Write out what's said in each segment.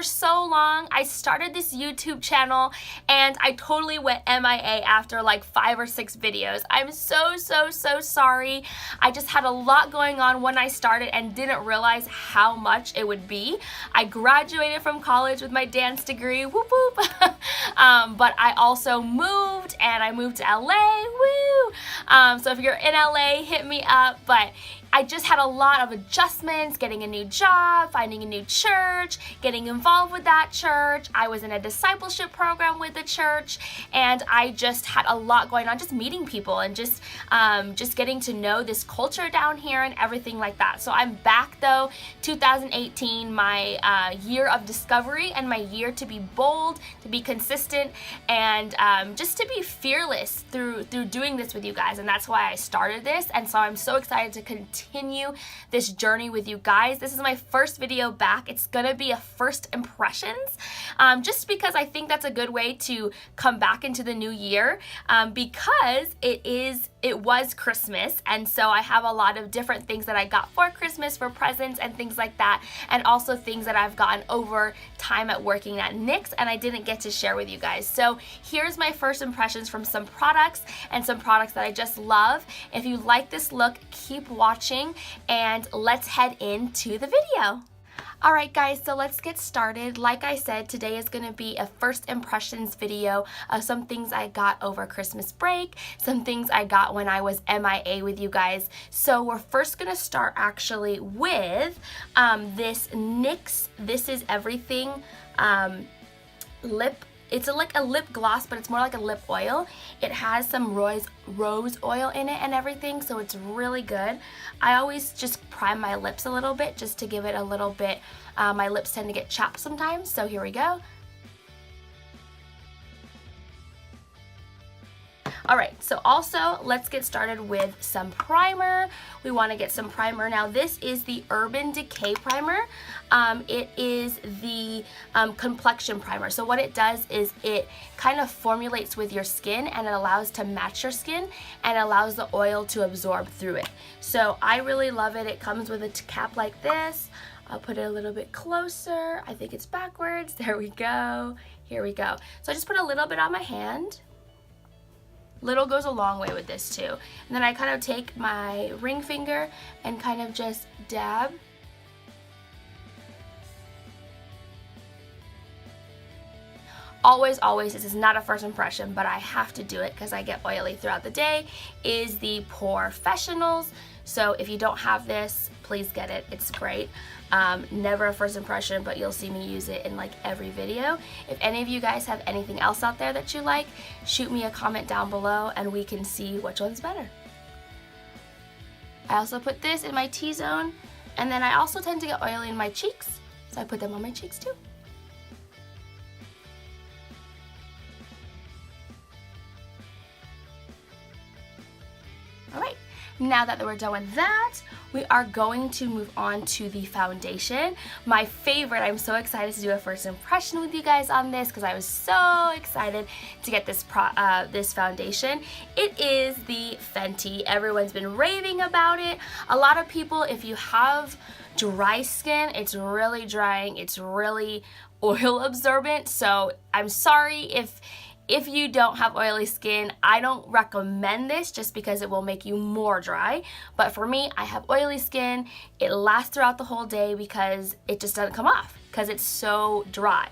so long. I started this YouTube channel and I totally went MIA after like 5 or 6 videos. I'm so sorry. I just had a lot going on when I started and didn't realize how much it would be. I graduated from college with my dance degree, whoop whoop. But I also moved, and I moved to LA, woo! So if you're in LA, hit me up. But I just had a lot of adjustments, getting a new job, finding a new church, getting involved with that church. I was in a discipleship program with the church, and I just had a lot going on, just meeting people and just getting to know this culture down here and everything like that. So I'm back though, 2018, my year of discovery and my year to be bold, to be consistent, and just to be fearless through doing this with you guys. And that's why I started this. And so I'm so excited to continue this journey with you guys. This is my first video back. It's gonna be a first impressions, just because I think that's a good way to come back into the new year, because it was Christmas, and so I have a lot of different things that I got for Christmas, for presents and things like that, and also things that I've gotten over time at working at NYX and I didn't get to share with you guys. So here's my first impressions from some products and some products that I just love. If you like this look, keep watching and let's head into the video. Alright guys, so let's get started. Like I said, today is going to be a first impressions video of some things I got over Christmas break, some things I got when I was MIA with you guys. So we're first going to start actually with this NYX This Is Everything lip. It's like a lip gloss, but it's more like a lip oil. It has some rose oil in it and everything, so it's really good. I always just prime my lips a little bit just to give it a little bit. My lips tend to get chapped sometimes, so here we go. Alright, so also let's get started with some primer. We want to get some primer. Now this is the Urban Decay primer. It is the complexion primer. So what it does is it kind of formulates with your skin and it allows to match your skin and allows the oil to absorb through it. So I really love it. It comes with a cap like this. I'll put it a little bit closer. I think it's backwards. There we go. Here we go. So I just put a little bit on my hand. Little goes a long way with this too. And then I kind of take my ring finger and kind of just dab. Always, this is not a first impression, but I have to do it because I get oily throughout the day, is the Porefessionals. So if you don't have this, please get it. It's great. Never a first impression, but you'll see me use it in like every video. If any of you guys have anything else out there that you like, shoot me a comment down below and we can see which one's better. I also put this in my T-zone, and then I also tend to get oily in my cheeks, so I put them on my cheeks too. Alright, now that we're done with that, we are going to move on to the foundation. My favorite. I'm so excited to do a first impression with you guys on this because I was so excited to get this this foundation. It is the Fenty. Everyone's been raving about it. A lot of people, if you have dry skin, it's really drying, it's really oil absorbent. So I'm sorry if you don't have oily skin. I don't recommend this just because it will make you more dry. But for me, I have oily skin. It lasts throughout the whole day because it just doesn't come off because it's so dry.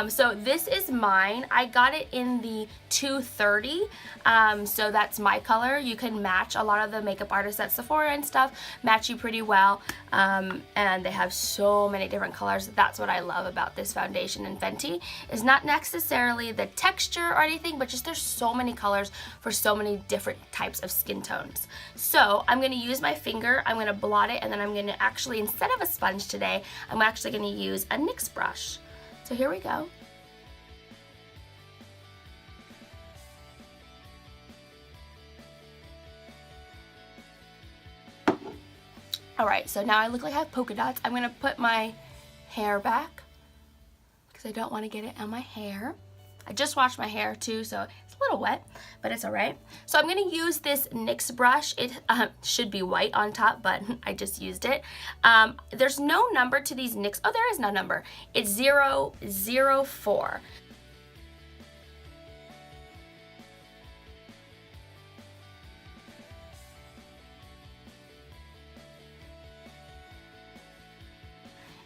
So this is mine. I got it in the 230. So that's my color. You can match. A lot of the makeup artists at Sephora and stuff match you pretty well. And they have so many different colors. That's what I love about this foundation in Fenty. It's not necessarily the texture or anything, but just there's so many colors for so many different types of skin tones. So I'm going to use my finger. I'm going to blot it, and then I'm going to actually, instead of a sponge today, I'm actually going to use a NYX brush. So here we go. Alright, so now I look like I have polka dots. I'm going to put my hair back because I don't want to get it on my hair. I just washed my hair too, so it's a little wet, but it's all right. So I'm gonna use this NYX brush. It should be white on top, but I just used it. There's no number to these NYX. Oh, there is no number. It's 004.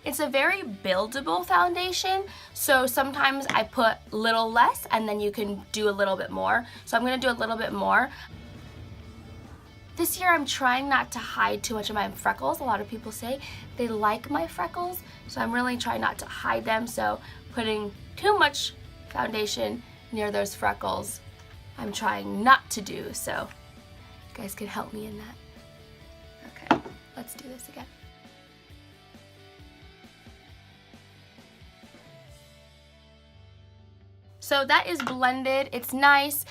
It's a very buildable foundation, so sometimes I put a little less and then you can do a little bit more. So I'm gonna do a little bit more. This year I'm trying not to hide too much of my freckles. A lot of people say they like my freckles, so I'm really trying not to hide them. So putting too much foundation near those freckles, I'm trying not to do. So you guys can help me in that. Okay, let's do this again. So that is blended. It's nice.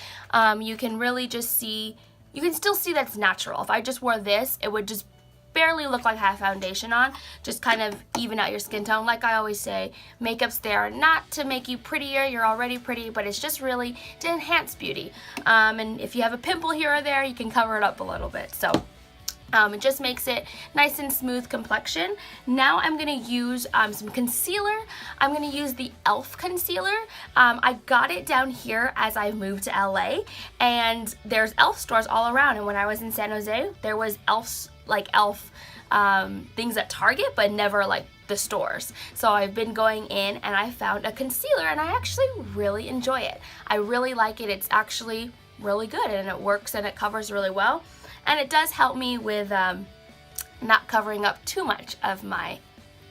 You can really just see, you can still see that's natural. If I just wore this, it would just barely look like I have foundation on. Just kind of even out your skin tone. Like I always say, makeup's there not to make you prettier. You're already pretty, but it's just really to enhance beauty. And if you have a pimple here or there, you can cover it up a little bit. So it just makes it nice and smooth complexion. Now I'm going to use some concealer. I'm going to use the e.l.f. concealer. I got it down here as I moved to LA, and there's e.l.f. stores all around. And when I was in San Jose, there was e.l.f. Things at Target, but never like the stores. So I've been going in and I found a concealer, and I actually really enjoy it. I really like it. It's actually really good, and it works and it covers really well. And it does help me with not covering up too much of my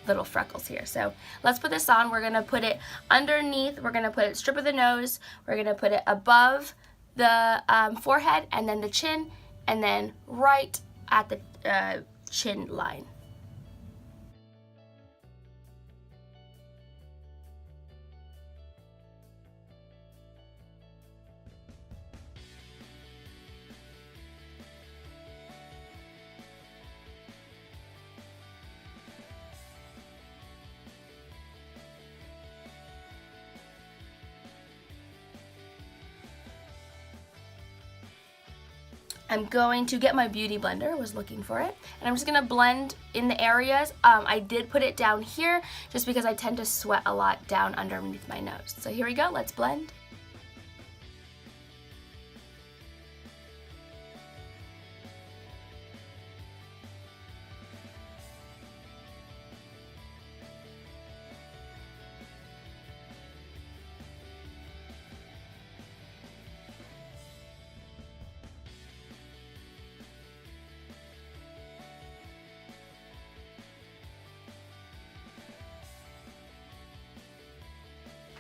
little freckles here. So let's put this on. We're gonna put it underneath. We're gonna put it strip of the nose. We're gonna put it above the forehead, and then the chin, and then right at the chin line. I'm going to get my beauty blender, was looking for it, and I'm just gonna blend in the areas. I did put it down here just because I tend to sweat a lot down underneath my nose. So here we go, let's blend.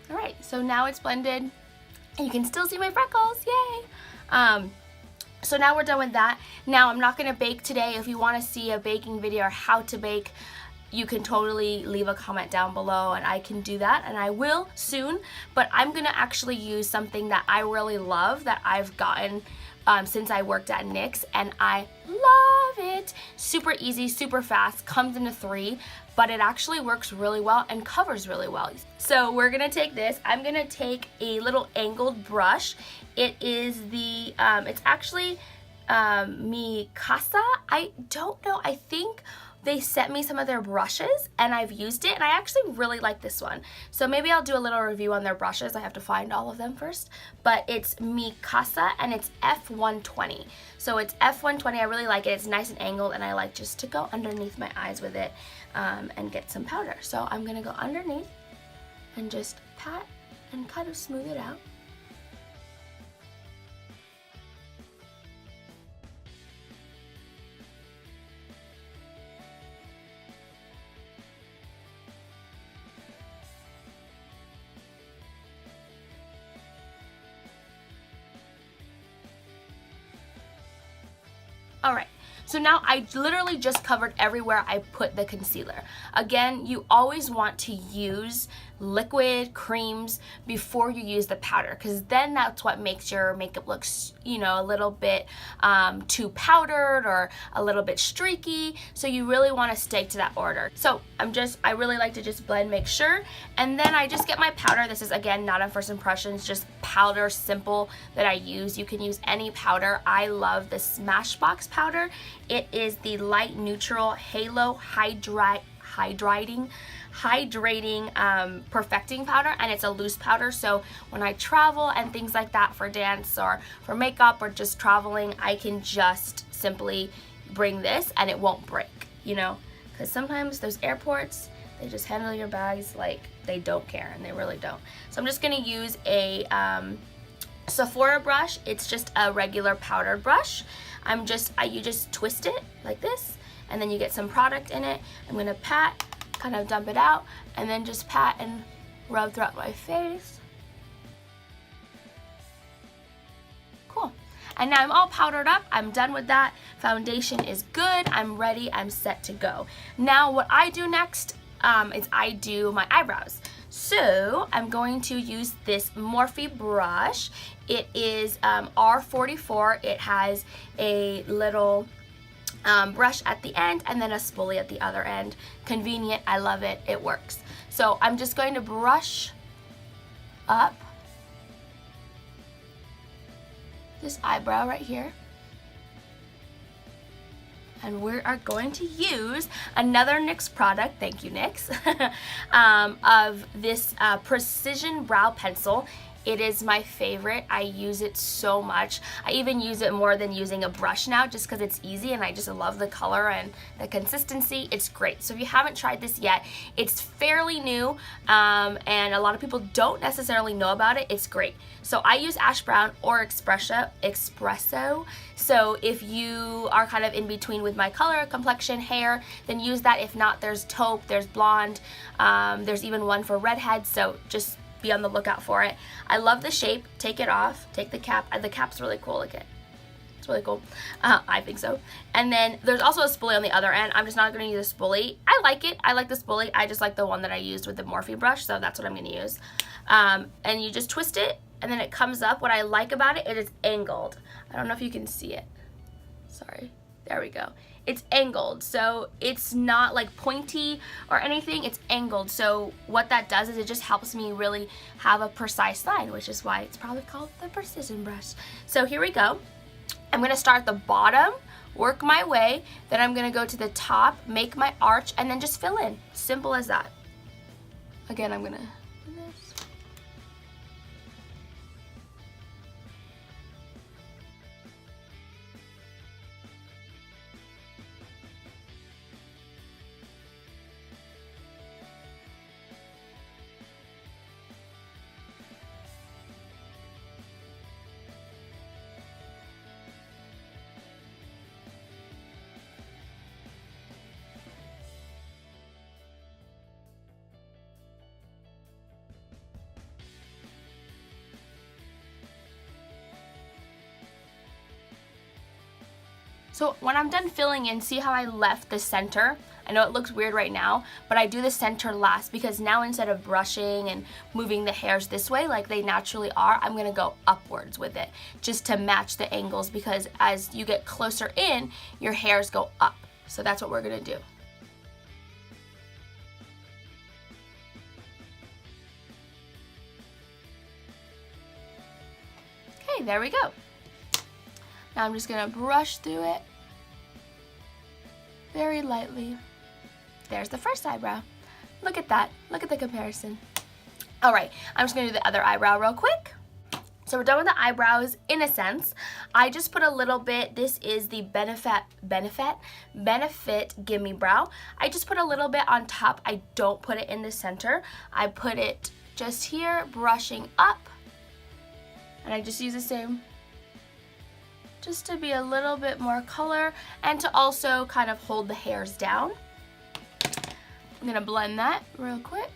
All right, so now it's blended, and you can still see my freckles, yay! So now we're done with that. Now I'm not gonna bake today. If you wanna see a baking video or how to bake, you can totally leave a comment down below and I can do that, and I will soon, but I'm gonna actually use something that I really love that I've gotten since I worked at NYX, and I love it. Super easy, super fast, comes in a 3, but it actually works really well and covers really well. So we're gonna take this. I'm gonna take a little angled brush. It is the, it's actually Mikasa. I don't know, I think they sent me some of their brushes and I've used it, and I actually really like this one. So maybe I'll do a little review on their brushes. I have to find all of them first. But it's Mikasa and it's F120. So it's F120, I really like it. It's nice and angled, and I like just to go underneath my eyes with it and get some powder. So I'm gonna go underneath and just pat and kind of smooth it out. Alright, so now I literally just covered everywhere I put the concealer. Again, you always want to use liquid creams before you use the powder, because then that's what makes your makeup look, you know, a little bit too powdered or a little bit streaky. So you really want to stick to that order. So I really like to just blend, make sure, and then I just get my powder. This is again not a first impressions, just powder simple that I use. You can use any powder. I love the Smashbox powder. It is the light neutral halo hydrating perfecting powder, and it's a loose powder, so when I travel and things like that for dance or for makeup or just traveling, I can just simply bring this and it won't break, you know, because sometimes those airports, they just handle your bags like they don't care, and they really don't. So I'm just gonna use a Sephora brush. It's just a regular powdered brush. You just twist it like this, and then you get some product in it. I'm gonna pat, kind of dump it out, and then just pat and rub throughout my face. Cool. And now I'm all powdered up. I'm done with that. Foundation is good. I'm ready. I'm set to go. Now what I do next is I do my eyebrows. So I'm going to use this Morphe brush. It is R44. It has a little brush at the end and then a spoolie at the other end. Convenient. I love it. It works. So I'm just going to brush up this eyebrow right here. And we are going to use another NYX product, thank you NYX, of this Precision Brow Pencil. It is my favorite. I use it so much. I even use it more than using a brush now, just because it's easy and I just love the color and the consistency. It's great. So if you haven't tried this yet, it's fairly new and a lot of people don't necessarily know about it. It's great. So I use Ash Brown or Espresso. So if you are kind of in between with my color, complexion, hair, then use that. If not, there's taupe, there's blonde, there's even one for redheads. So just be on the lookout for it. I love the shape. Take it off, take the cap. The cap's really cool. Look at it. It's really cool. I think so. And then there's also a spoolie on the other end. I'm just not going to use a spoolie. I like it. I like the spoolie. I just like the one that I used with the Morphe brush, so that's what I'm going to use. And you just twist it, and then it comes up. What I like about it, it is angled. I don't know if you can see it. Sorry. There we go. It's angled, so it's not like pointy or anything. It's angled, so what that does is it just helps me really have a precise line, which is why it's probably called the precision brush. So here we go. I'm going to start at the bottom, work my way, then I'm going to go to the top, make my arch, and then just fill in. Simple as that. Again, I'm going to do this. So when I'm done filling in, see how I left the center? I know it looks weird right now, but I do the center last because now instead of brushing and moving the hairs this way like they naturally are, I'm gonna go upwards with it just to match the angles, because as you get closer in, your hairs go up. So that's what we're gonna do. Okay, there we go. Now I'm just gonna brush through it very lightly. There's the first eyebrow. Look at that. Look at the comparison. All right, I'm just gonna do the other eyebrow real quick. So we're done with the eyebrows in a sense. I just put a little bit, this is the Benefit Gimme Brow. I just put a little bit on top. I don't put it in the center. I put it just here, brushing up. And I just use the same, just to be a little bit more color and to also kind of hold the hairs down. I'm gonna blend that real quick.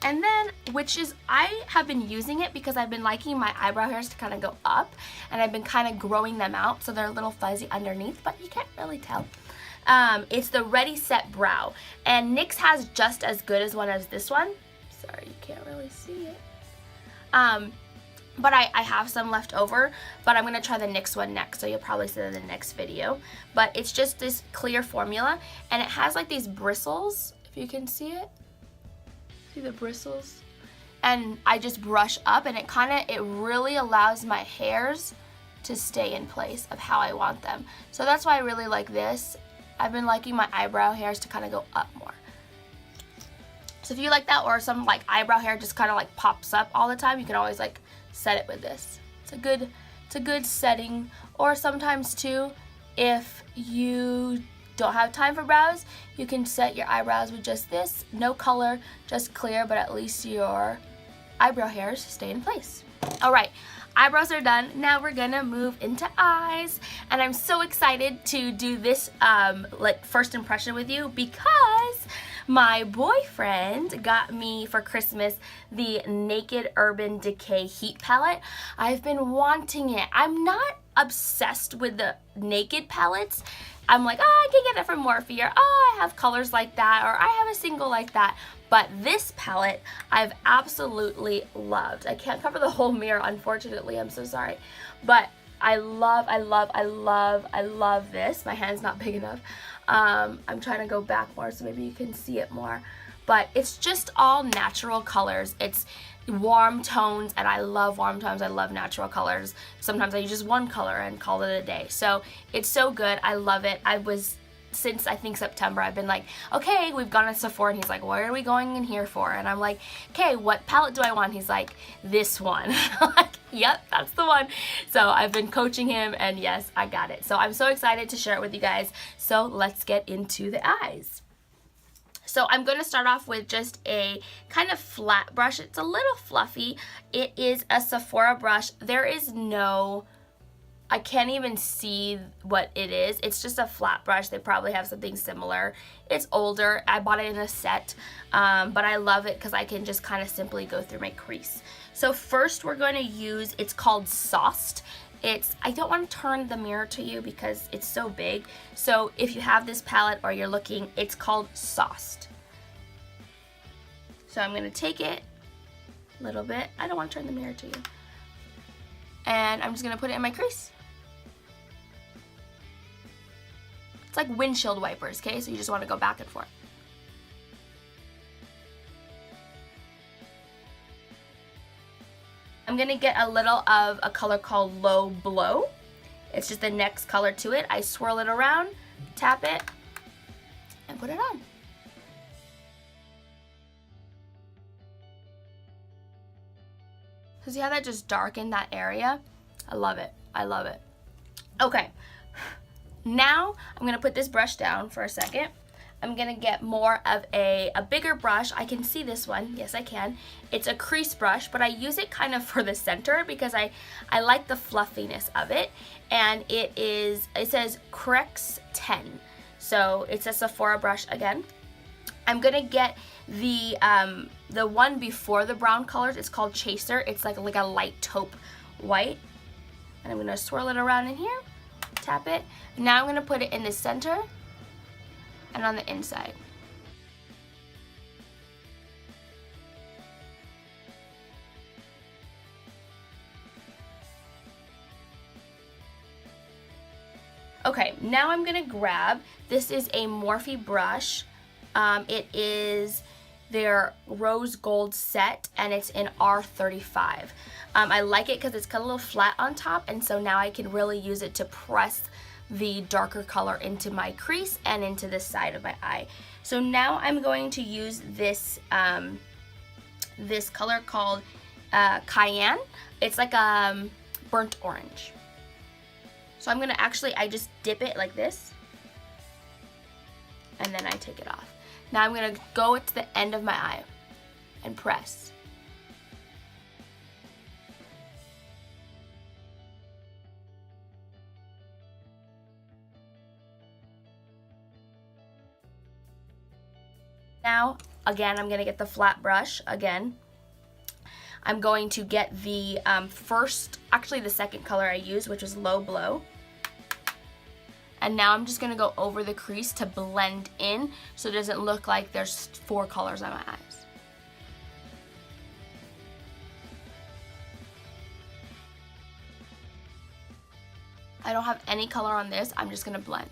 And then, I have been using it because I've been liking my eyebrow hairs to kind of go up, and I've been kind of growing them out so they're a little fuzzy underneath, but you can't really tell. It's the Ready Set Brow, and NYX has just as good as one as this one. Sorry, you can't really see it. But I have some left over, but I'm going to try the NYX one next, so you'll probably see it in the next video. But it's just this clear formula, and it has like these bristles, if you can see it. See the bristles? And I just brush up, and it really allows my hairs to stay in place of how I want them. So that's why I really like this. I've been liking my eyebrow hairs to kind of go up more. So if you like that, or some like eyebrow hair just kind of like pops up all the time, you can always like set it with this. It's a good setting. Or sometimes too, if you don't have time for brows, you can set your eyebrows with just this, no color, just clear, but at least your eyebrow hairs stay in place. All right, eyebrows are done. Now we're gonna move into eyes, and I'm so excited to do this like first impression with you because my boyfriend got me for Christmas the Naked Urban Decay Heat Palette. I've been wanting it. I'm not obsessed with the Naked palettes. I'm like, oh, I can get it from Morphe, or oh, I have colors like that, or I have a single like that. But this palette I've absolutely loved. I can't cover the whole mirror, unfortunately. I'm so sorry. But I love this. My hand's not big enough. I'm trying to go back more so maybe you can see it more. But it's just all natural colors. It's warm tones, and I love warm tones. I love natural colors. Sometimes I use just one color and call it a day. So it's so good. I love it. Since I think September, I've been like, okay, we've gone to Sephora, and he's like, what are we going in here for? And I'm like, okay, what palette do I want? He's like, this one. I'm like, yep, that's the one. So I've been coaching him, and yes, I got it. So I'm so excited to share it with you guys. So let's get into the eyes. So I'm going to start off with just a kind of flat brush. It's a little fluffy. It is a Sephora brush. There is no, I can't even see what it is. It's just a flat brush. They probably have something similar. It's older. I bought it in a set, but I love it because I can just kind of simply go through my crease. So first we're going to use, it's called Sauced. I don't want to turn the mirror to you because it's so big. So if you have this palette or you're looking, it's called Sauced. So I'm going to take it a little bit. I don't want to turn the mirror to you. And I'm just going to put it in my crease. It's like windshield wipers, okay? So you just want to go back and forth. I'm going to get a little of a color called Low Blow. It's just the next color to it. I swirl it around, tap it, and put it on. So see how that just darkened that area? I love it. I love it. Okay. Now I'm going to put this brush down for a second. I'm going to get more of a bigger brush. I can see this one. Yes, I can. It's a crease brush, but I use it kind of for the center because I like the fluffiness of it. And it says Crex 10. So it's a Sephora brush again. I'm going to get the one before the brown colors. It's called Chaser. It's like a light taupe white. And I'm going to swirl it around in here. Tap it. Now I'm going to put it in the center and on the inside. Okay, now I'm gonna grab, this is a Morphe brush. It is their rose gold set, and it's in R35. I like it because it's got a little flat on top, and so now I can really use it to press the darker color into my crease and into this side of my eye. So now I'm going to use this this color called Cayenne. It's like burnt orange. So I'm gonna I just dip it like this, and then I take it off. Now I'm gonna go to the end of my eye and press. Now, again, I'm gonna get the flat brush again. I'm going to get the the second color I used, which was Low Blow. And now I'm just gonna go over the crease to blend in so it doesn't look like there's 4 colors on my eyes. I don't have any color on this, I'm just gonna blend.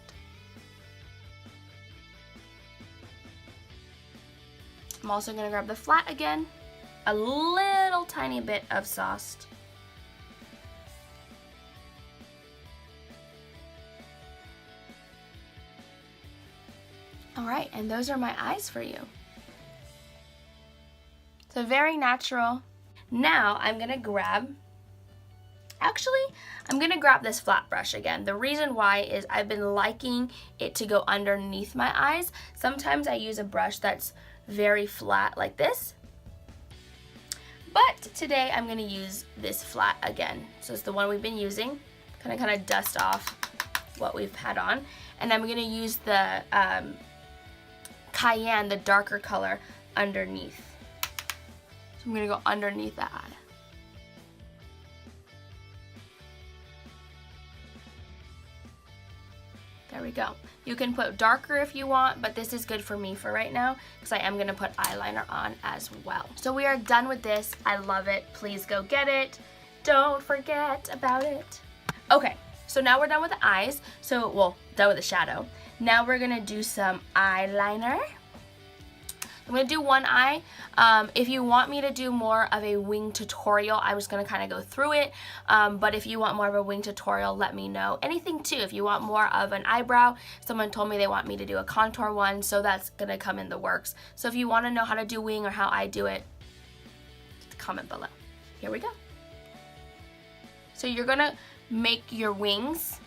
I'm also gonna grab the flat again, a little tiny bit of sauce. All right, and those are my eyes for you. So very natural. Now I'm gonna grab, I'm gonna grab this flat brush again. The reason why is I've been liking it to go underneath my eyes. Sometimes I use a brush that's very flat like this, but today I'm gonna use this flat again. So it's the one we've been using, kind of dust off what we've had on, and I'm gonna use the cayenne, the darker color, underneath. So I'm gonna go underneath the eye. There we go. You can put darker if you want, but this is good for me for right now because I am gonna put eyeliner on as well. So we are done with this. I love it. Please go get it. Don't forget about it. Okay, so now we're done with the eyes. So, well, done with the shadow. Now we're gonna do some eyeliner. I'm gonna do one eye. If you want me to do more of a wing tutorial, I was gonna kind of go through it. But if you want more of a wing tutorial, let me know. Anything too, if you want more of an eyebrow, someone told me they want me to do a contour one, so that's gonna come in the works. So if you wanna know how to do wing or how I do it, comment below. Here we go. So you're gonna make your wings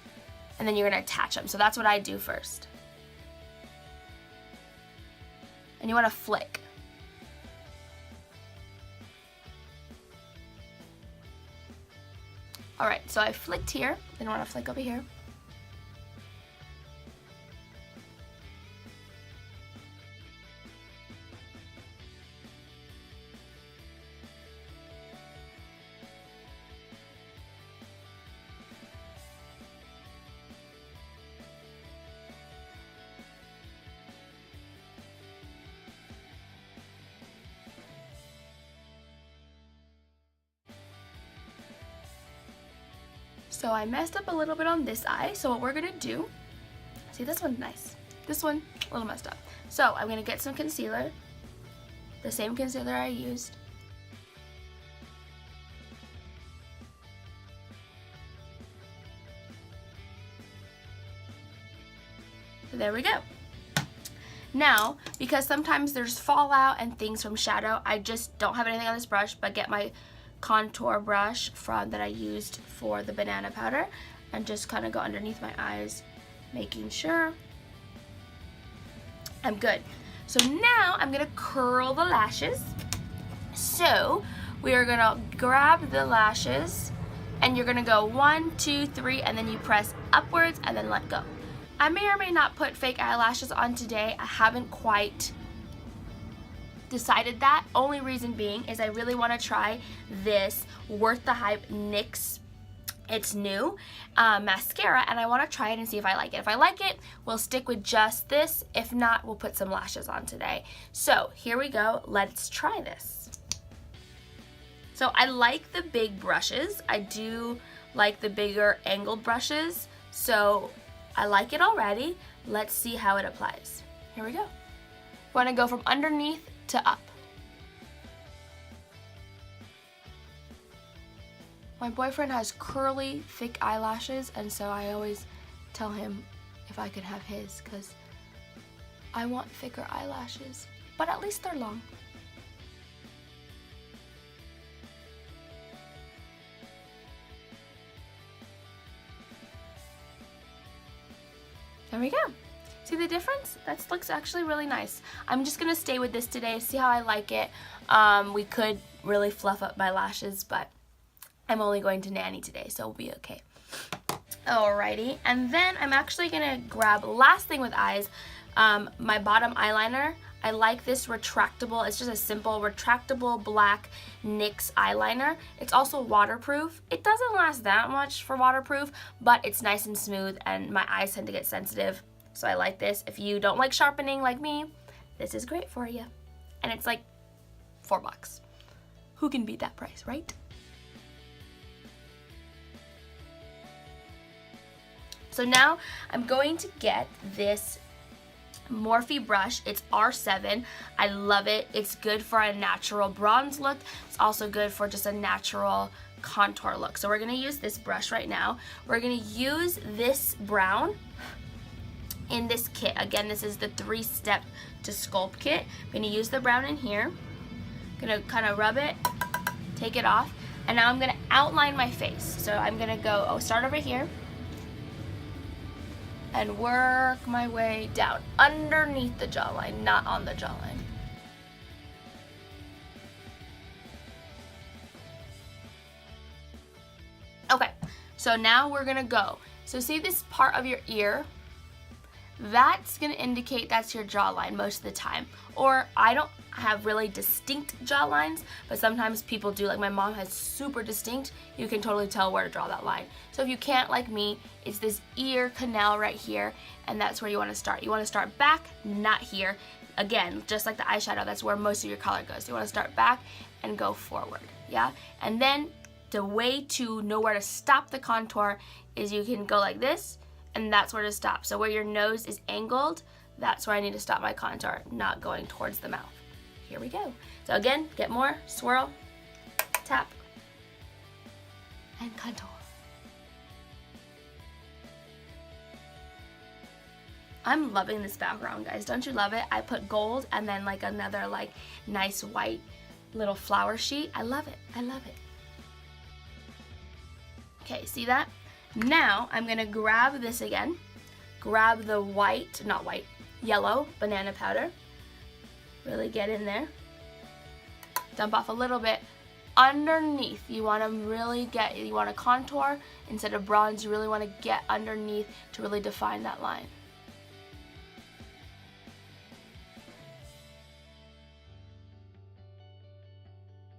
and then you're gonna attach them. So that's what I do first. And you want to flick. All right, so I flicked here, then I want to flick over here. So I messed up a little bit on this eye, so what we're gonna do, see, this one's nice. This one, a little messed up. So I'm gonna get some concealer, the same concealer I used. So there we go. Now, because sometimes there's fallout and things from shadow, I just don't have anything on this brush, but get my contour brush that I used for the banana powder and just kind of go underneath my eyes, making sure I'm good. So now I'm gonna curl the lashes. So we are gonna grab the lashes and you're gonna go 1, 2, 3, and then you press upwards and then let go. I may or may not put fake eyelashes on today. I haven't quite decided that. Only reason being is I really want to try this Worth the Hype NYX, it's new, mascara, and I want to try it and see if I like it. If I like it, we'll stick with just this. If not, we'll put some lashes on today. So here we go. Let's try this. So I like the big brushes. I do like the bigger angled brushes. So I like it already. Let's see how it applies. Here we go. Want to go from underneath to up. My boyfriend has curly, thick eyelashes, and so I always tell him if I could have his, because I want thicker eyelashes, but at least they're long. There we go. See the difference? That looks actually really nice. I'm just gonna stay with this today, see how I like it. We could really fluff up my lashes, but I'm only going to nanny today, so we'll be okay. Alrighty, and then I'm actually gonna grab, last thing with eyes, my bottom eyeliner. I like this retractable, it's just a simple retractable black NYX eyeliner. It's also waterproof. It doesn't last that much for waterproof, but it's nice and smooth and my eyes tend to get sensitive. So I like this. If you don't like sharpening like me, this is great for you. And it's like $4. Who can beat that price, right? So now I'm going to get this Morphe brush. It's R7. I love it. It's good for a natural bronze look. It's also good for just a natural contour look. So we're going to use this brush right now. We're going to use this brown in this kit. Again, this is the 3-step to sculpt kit. I'm going to use the brown in here. I'm going to kind of rub it, take it off, and now I'm going to outline my face. So I'm going to go, start over here and work my way down underneath the jawline, not on the jawline. Okay, so now we're gonna go. So see this part of your ear? That's gonna indicate that's your jawline most of the time. Or I don't have really distinct jawlines, but sometimes people do. Like my mom has super distinct. You can totally tell where to draw that line. So if you can't, like me, it's this ear canal right here, and that's where you wanna start. You wanna start back, not here. Again, just like the eyeshadow, that's where most of your color goes. You wanna start back and go forward, yeah? And then the way to know where to stop the contour is you can go like this, and that's where to stop. So where your nose is angled, that's where I need to stop my contour, not going towards the mouth. Here we go. So again, get more, swirl, tap, and contour. I'm loving this background, guys. Don't you love it? I put gold and then like another like nice white little flower sheet. I love it. I love it. Okay, see that? Now I'm gonna grab this again, grab the yellow banana powder, really get in there, dump off a little bit. Underneath, you wanna contour instead of bronze, you really wanna get underneath to really define that line.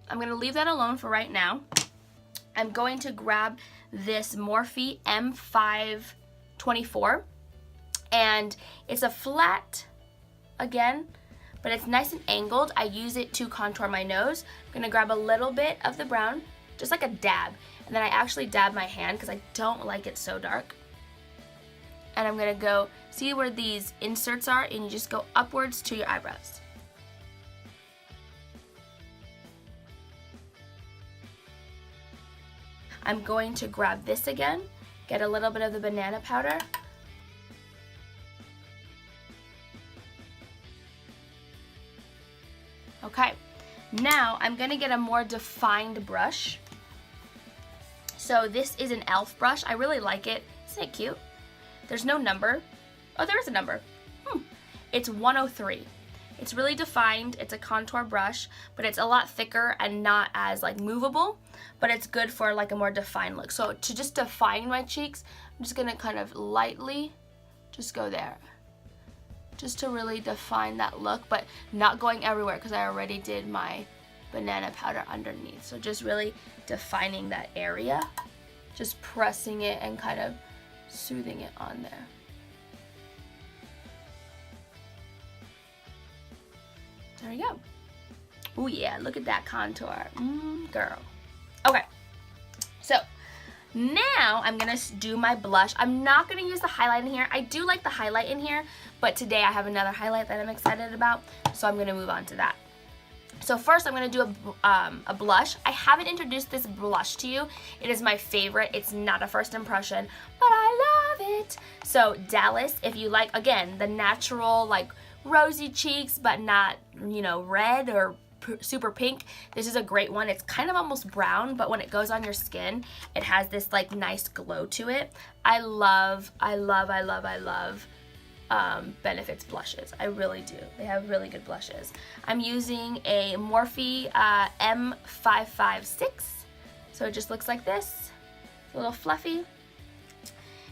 I'm gonna leave that alone for right now. I'm going to grab this Morphe M524, and it's a flat, again, but it's nice and angled. I use it to contour my nose. I'm gonna grab a little bit of the brown, just like a dab, and then I actually dab my hand because I don't like it so dark. And I'm gonna go, see where these inserts are, and you just go upwards to your eyebrows. I'm going to grab this again, get a little bit of the banana powder. Okay, now I'm gonna get a more defined brush. So this is an e.l.f. brush. I really like it. Isn't it cute? There's no number. Oh, there is a number. It's 103. It's really defined. It's a contour brush, but it's a lot thicker and not as like movable, but it's good for like a more defined look. So to just define my cheeks, I'm just gonna kind of lightly just go there, just to really define that look, but not going everywhere because I already did my banana powder underneath. So just really defining that area, just pressing it and kind of soothing it on there. There we go. Oh yeah, look at that contour. Girl. Okay, so now I'm gonna do my blush. I'm not gonna use the highlight in here. I do like the highlight in here, but today I have another highlight that I'm excited about, so I'm gonna move on to that. So first I'm gonna do a blush. I haven't introduced this blush to you. It is my favorite. It's not a first impression, but I love it. So Dallas, if you like, again, the natural like rosy cheeks, but not, you know, red or super pink, this is a great one. It's kind of almost brown, but when it goes on your skin, it has this like nice glow to it. I love Benefit's blushes. I really do. They have really good blushes. I'm using a Morphe M556, so it just looks like this. It's a little fluffy,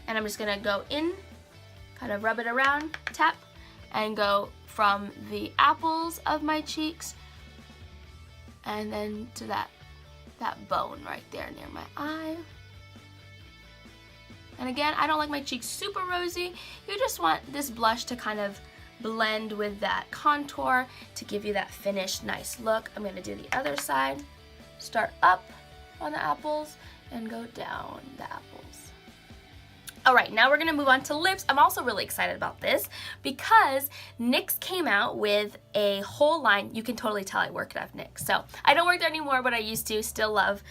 and I'm just gonna go in, kind of rub it around, tap, and go from the apples of my cheeks and then to that bone right there near my eye. And again, I don't like my cheeks super rosy. You just want this blush to kind of blend with that contour to give you that finished nice look. I'm going to do the other side. Start up on the apples and go down the apples. Alright, now we're going to move on to lips. I'm also really excited about this because NYX came out with a whole line. You can totally tell I work at NYX. So I don't work there anymore, but I used to. Still love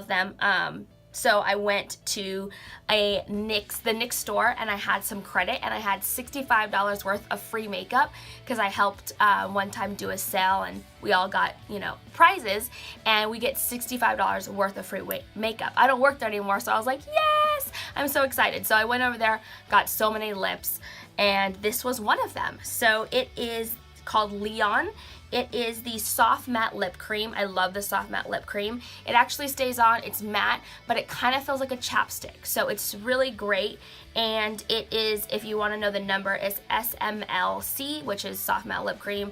them. So I went to the NYX store, and I had some credit, and I had $65 worth of free makeup because I helped one time do a sale, and we all got, you know, prizes, and we get $65 worth of free makeup. I don't work there anymore, so I was like, yes! I'm so excited. So I went over there, got so many lips, and this was one of them. So it is called Leon. It is the soft matte lip cream. I love the soft matte lip cream. It actually stays on, it's matte, but it kind of feels like a chapstick. So it's really great. And it is, if you want to know the number, is SMLC, which is soft matte lip cream,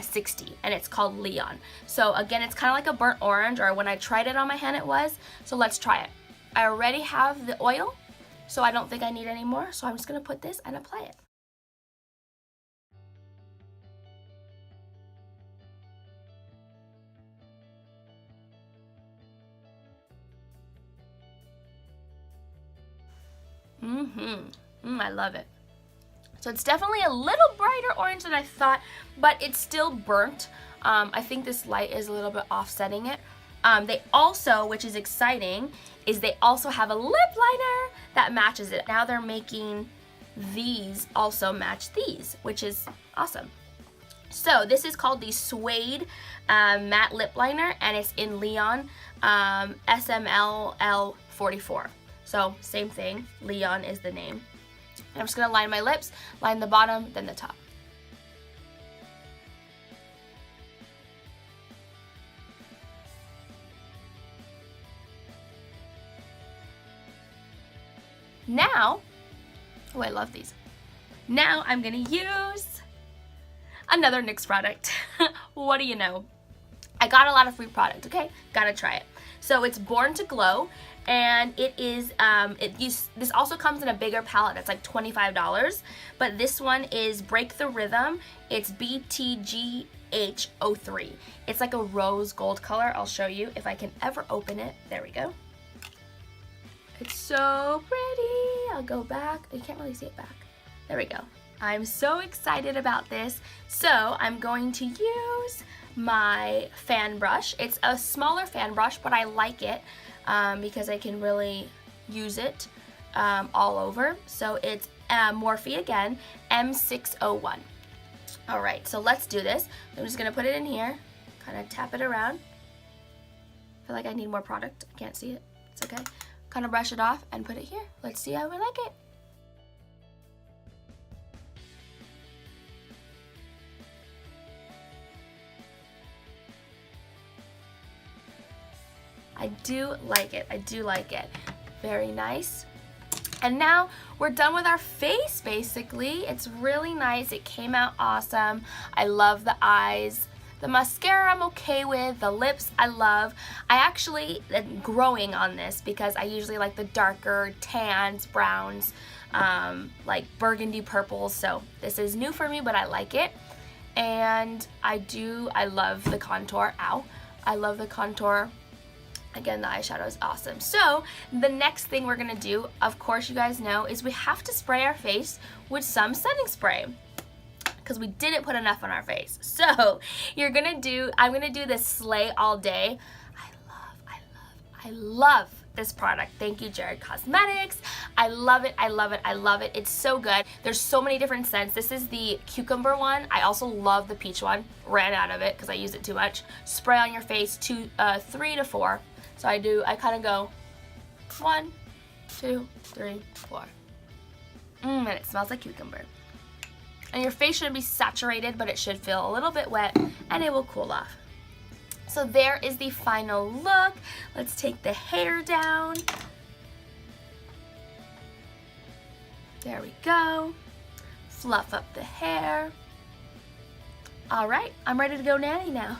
60. And it's called Leon. So again, it's kind of like a burnt orange, or when I tried it on my hand it was. So let's try it. I already have the oil, so I don't think I need any more. So I'm just going to put this and apply it. I love it. So it's definitely a little brighter orange than I thought, but it's still burnt. I think this light is a little bit offsetting it. They also, which is exciting, is they also have a lip liner that matches it. Now they're making these also match these, which is awesome. So this is called the Suede Matte Lip Liner, and it's in Leon SMLL 44. So same thing, Leon is the name. And I'm just going to line my lips, line the bottom, then the top. Now, oh, I love these. Now I'm going to use another NYX product. What do you know? I got a lot of free product, okay? Gotta try it. So it's Born to Glow, and it is, this also comes in a bigger palette. It's like $25, but this one is Break the Rhythm. It's BTGH03. It's like a rose gold color. I'll show you if I can ever open it. There we go. It's so pretty. I'll go back. You can't really see it back. There we go. I'm so excited about this. So I'm going to use my fan brush. It's a smaller fan brush, but I like it because I can really use it all over. So it's Morphe again, M601. All right, so let's do this. I'm just gonna put it in here, kind of tap it around. I feel like I need more product. I can't see it. It's okay. Kind of brush it off and put it here. Let's see how we like it. I do like it. I do like it. Very nice. And now we're done with our face, basically. It's really nice. It came out awesome. I love the eyes. The mascara I'm okay with. The lips I love. I actually am growing on this because I usually like the darker tans, browns, like burgundy purples. So this is new for me, but I like it. And I love the contour. Ow. I love the contour. Again, the eyeshadow is awesome. So the next thing we're gonna do, of course you guys know, is we have to spray our face with some setting spray because we didn't put enough on our face. So I'm gonna do this Slay All Day. I love this product. Thank you, Jared Cosmetics. I love it, I love it, I love it. It's so good. There's so many different scents. This is the cucumber one. I also love the peach one. Ran out of it because I use it too much. Spray on your face 3 to 4. So I kind of go 1, 2, 3, 4. And it smells like cucumber. And your face shouldn't be saturated, but it should feel a little bit wet and it will cool off. So there is the final look. Let's take the hair down. There we go. Fluff up the hair. All right, I'm ready to go nanny now.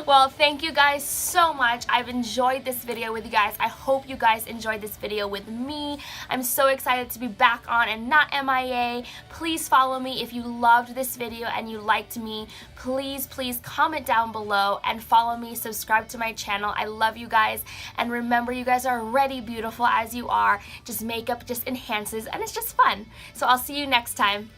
Well, thank you guys so much. I've enjoyed this video with you guys. I hope you guys enjoyed this video with me. I'm so excited to be back on and not MIA. Please follow me if you loved this video and you liked me. Please comment down below and follow me, subscribe to my channel. I love you guys, and remember, you guys are already beautiful as you are. Just makeup just enhances, and it's just fun. So I'll see you next time.